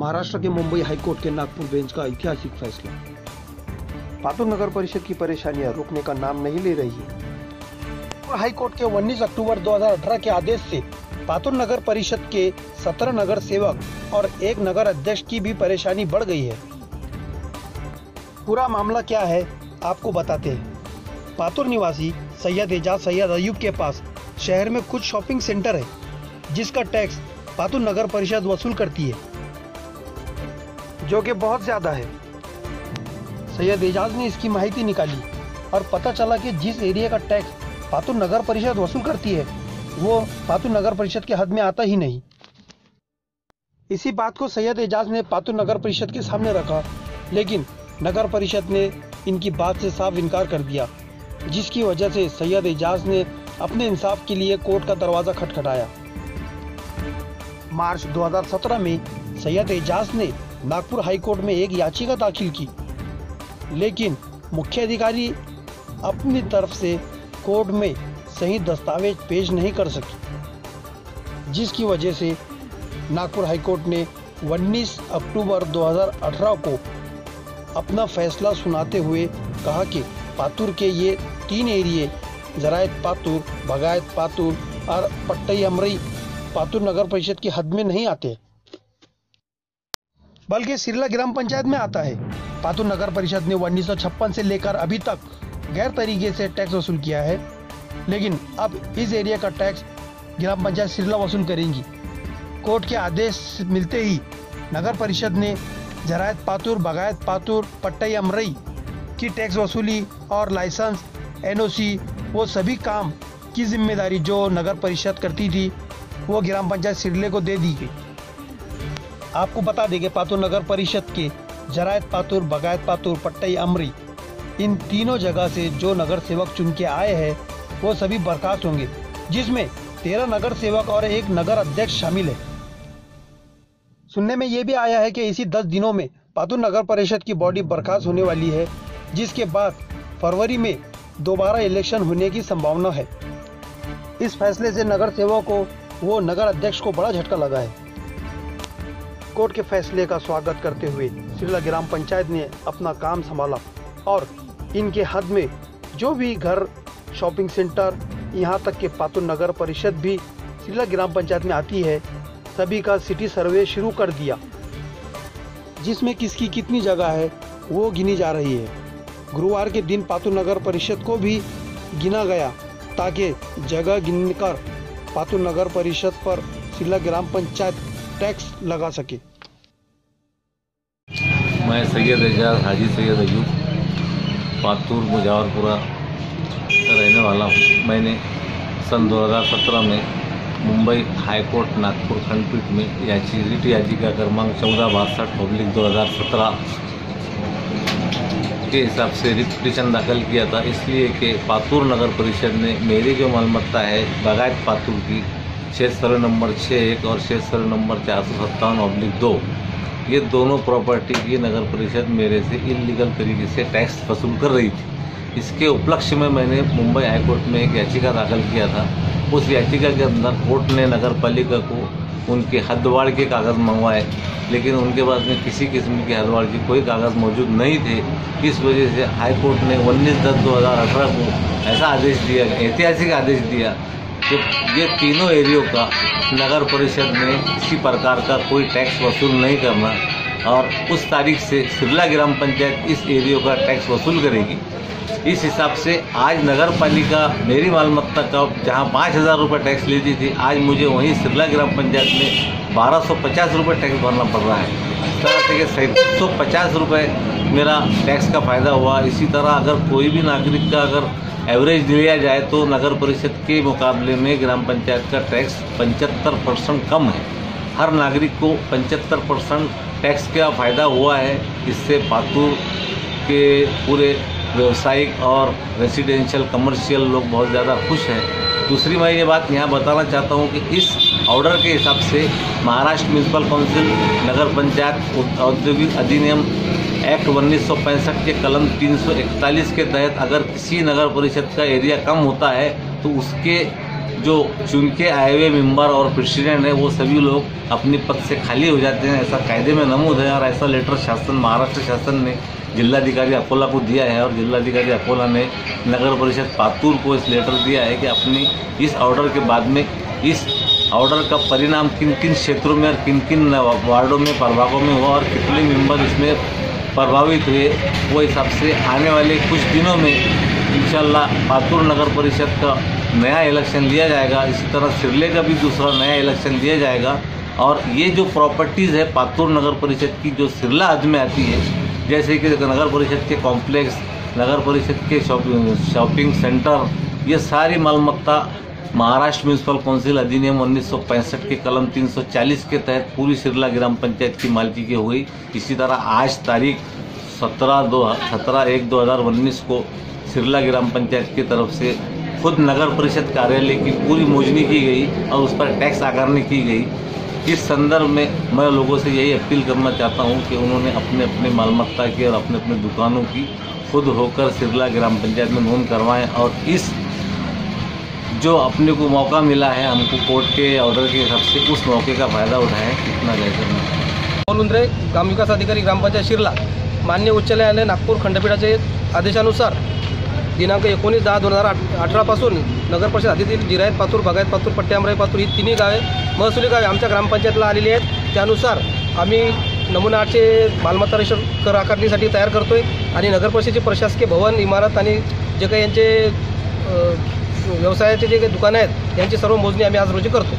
महाराष्ट्र के मुंबई हाईकोर्ट के नागपुर बेंच का ऐतिहासिक फैसला। पातुर नगर परिषद की परेशानियां रुकने का नाम नहीं ले रही है। हाईकोर्ट के 19 अक्टूबर 2018 के आदेश से पातुर नगर परिषद के 17 नगर सेवक और एक नगर अध्यक्ष की भी परेशानी बढ़ गई है। पूरा मामला क्या है आपको बताते हैं। पातुर निवासी सैयद एजाज सैयद अयूब के पास शहर में कुछ शॉपिंग सेंटर है, जिसका टैक्स पातुर नगर परिषद वसूल करती है, जो कि बहुत ज्यादा है। सैयद एजाज ने इसकी माहिती निकाली और पता चला कि जिस एरिया का टैक्स पातुर नगर परिषद वसूल करती है वो पातुर नगर परिषद के हद में आता ही नहीं। इसी बात को सैयद एजाज ने पातुर नगर परिषद के सामने रखा, लेकिन नगर परिषद ने इनकी बात से साफ इनकार कर दिया, जिसकी वजह से सैयद एजाज ने अपने इंसाफ के लिए कोर्ट का दरवाजा खटखटाया। मार्च 2017 में सैयद एजाज ने नागपुर हाईकोर्ट में एक याचिका दाखिल की, लेकिन मुख्य अधिकारी अपनी तरफ से कोर्ट में सही दस्तावेज पेश नहीं कर सकी, जिसकी वजह से नागपुर हाईकोर्ट ने 19 अक्टूबर 2018 को अपना फैसला सुनाते हुए कहा कि पातुर के ये 3 एरिए जरायत पातुर, भगायत पातुर और पट्टई अमरई पातुर नगर परिषद की हद में नहीं आते, बल्कि सिरला ग्राम पंचायत में आता है। पातुर नगर परिषद ने 1956 से लेकर अभी तक गैर तरीके से टैक्स वसूल किया है, लेकिन अब इस एरिया का टैक्स ग्राम पंचायत सिरला वसूल करेंगी। कोर्ट के आदेश मिलते ही नगर परिषद ने जरायत पातुर, भगायत पातुर, पट्टई अमरई की टैक्स वसूली और लाइसेंस, एनओसी वो सभी काम की जिम्मेदारी जो नगर परिषद करती थी वो ग्राम पंचायत सिरले को दे दी गई। आपको बता दें कि पातुर नगर परिषद के जरायत पातुर, भगायत पातुर, पट्टई अमरई इन तीनों जगह से जो नगर सेवक चुन के आए हैं वो सभी बर्खास्त होंगे, जिसमें 13 नगर सेवक और एक नगर अध्यक्ष शामिल है। सुनने में ये भी आया है कि इसी 10 दिनों में पातुर नगर परिषद की बॉडी बर्खास्त होने वाली है, जिसके बाद फरवरी में दोबारा इलेक्शन होने की संभावना है। इस फैसले से नगर सेवक को वो नगर अध्यक्ष को बड़ा झटका लगा है। कोर्ट के फैसले का स्वागत करते हुए सिरला ग्राम पंचायत ने अपना काम संभाला और इनके हद में जो भी घर, शॉपिंग सेंटर, यहाँ तक के पातुर नगर परिषद भी सिरला ग्राम पंचायत में आती है, सभी का सिटी सर्वे शुरू कर दिया, जिसमें किसकी कितनी जगह है वो गिनी जा रही है। गुरुवार के दिन पातुर नगर परिषद को भी गिना गया ताकि जगह गिनकर पातुर नगर परिषद पर सिरला ग्राम पंचायत टैक्स लगा सके। मैं सैयद एजाज हाजी सैयद अयूब पातुर मुजफ्फरपुरा रहने वाला हूँ। मैंने सन 2017 में मुंबई हाईकोर्ट नागपुर खंडपीठ में रिट याचिका क्रमांक 1462/2017 के हिसाब से रिट पिटीशन दाखिल किया था, इसलिए कि पातुर नगर परिषद ने मेरी जो मालमत्ता है भगायत पातुर की शेष सर्वे नंबर 61 और शेष सर्वे नंबर 457/2 ये दोनों प्रॉपर्टी की नगर परिषद मेरे से इलीगल तरीके से टैक्स वसूल कर रही थी। इसके उपलक्ष्य में मैंने मुंबई हाईकोर्ट में एक याचिका दाखिल किया था। उस याचिका के अंदर कोर्ट ने नगर पालिका को उनके हदवाड़ के कागज़ मंगवाए, लेकिन उनके पास में किसी किस्म के हदवाड़ की कोई कागज़ मौजूद नहीं थे। इस वजह से हाईकोर्ट ने 19/10/2018 को ऐसा आदेश दिया, ऐतिहासिक आदेश दिया कि ये तीनों एरियो का नगर परिषद में किसी प्रकार का कोई टैक्स वसूल नहीं करना, और उस तारीख से सिरला ग्राम पंचायत इस एरियो का टैक्स वसूल करेगी। इस हिसाब से आज नगर पालिका मेरी मालमत्ता का जहां 5,000 रुपये टैक्स लेती थी, आज मुझे वहीं सिरला ग्राम पंचायत में 1250 रुपये टैक्स भरना पड़ रहा है। इस तरह से 750 रुपये मेरा टैक्स का फ़ायदा हुआ। इसी तरह अगर कोई भी नागरिक का अगर एवरेज लिया जाए तो नगर परिषद के मुकाबले में ग्राम पंचायत का टैक्स 75% कम है। हर नागरिक को 75% टैक्स का फ़ायदा हुआ है। इससे पातुर के पूरे व्यवसायिक और रेसिडेंशियल कमर्शियल लोग बहुत ज़्यादा खुश हैं। दूसरी मैं ये बात यहाँ बताना चाहता हूँ कि इस ऑर्डर के हिसाब से महाराष्ट्र म्यूनसिपल काउंसिल नगर पंचायत औद्योगिक अधिनियम एक्ट 1965 के कलम 341 के तहत अगर किसी नगर परिषद का एरिया कम होता है तो उसके जो चुन के आए हुए मेंबर और प्रेसिडेंट है वो सभी लोग अपने पद से खाली हो जाते हैं, ऐसा कायदे में नमूद है। और ऐसा लेटर शासन, महाराष्ट्र शासन ने जिलाधिकारी अकोला को दिया है और जिलाधिकारी अकोला ने नगर परिषद पातूर को इस लेटर दिया है कि अपनी इस ऑर्डर के बाद में इस ऑर्डर का परिणाम किन किन क्षेत्रों में और किन किन वार्डों में, प्रभागों में हुआ और कितने मेंबर इसमें प्रभावित हुए, वो हिसाब से आने वाले कुछ दिनों में इंशाल्लाह पातूर नगर परिषद का नया इलेक्शन लिया जाएगा। इसी तरह सिरले का भी दूसरा नया इलेक्शन लिया जाएगा। और ये जो प्रॉपर्टीज़ है पातूर नगर परिषद की जो सिरला हद में आती है, जैसे कि नगर परिषद के कॉम्प्लेक्स, नगर परिषद के शॉपिंग सेंटर, ये सारी मालमत्ता महाराष्ट्र म्यूनसिपल काउंसिल अधिनियम 1965 के कलम 340 के तहत पूरी सिरला ग्राम पंचायत की मालिकी की हो गई। इसी तरह आज तारीख 17/1/2019 को सिरला ग्राम पंचायत की तरफ से खुद नगर परिषद कार्यालय की पूरी मोजनी की गई और उस पर टैक्स आकारणी की गई। इस संदर्भ में मैं लोगों से यही अपील करना चाहता हूं कि उन्होंने अपने अपने मालमत्ता की और अपने अपने दुकानों की खुद होकर सिरला ग्राम पंचायत में नोंद करवाएं और इस जो अपने को मौका मिला है हमको कोर्ट के ऑर्डर के हिसाब से उस मौके का फ़ायदा उठाएं। इतना जैसे उंद्रे ग्रामविकास अधिकारी ग्रामपंचायत शिरला मान्य उच्च न्यायालय नागपूर खंडपीठाचे आदेशानुसार दिनांक 19/10/2018 पासून नगर परिषद हद्दीतील जिरायत पातूर, बागायत पातूर, पट्ट्यामराई पातूर ही तिन्ही गावे महसुली गावे आमच्या ग्रामपंचायतला आलेली आहेत। त्यानुसार आम्ही नमुना 8चे मालमत्ता रजिस्टर कर आकारणीसाठी तयार करतोय आणि नगर परिषदेचे प्रशासकीय भवन, इमारत आणि जे काही यांचे व्यवसायाचे जे काही दुकानं आहेत यांची सर्व मोजणी आम्ही आज रोजी करतो।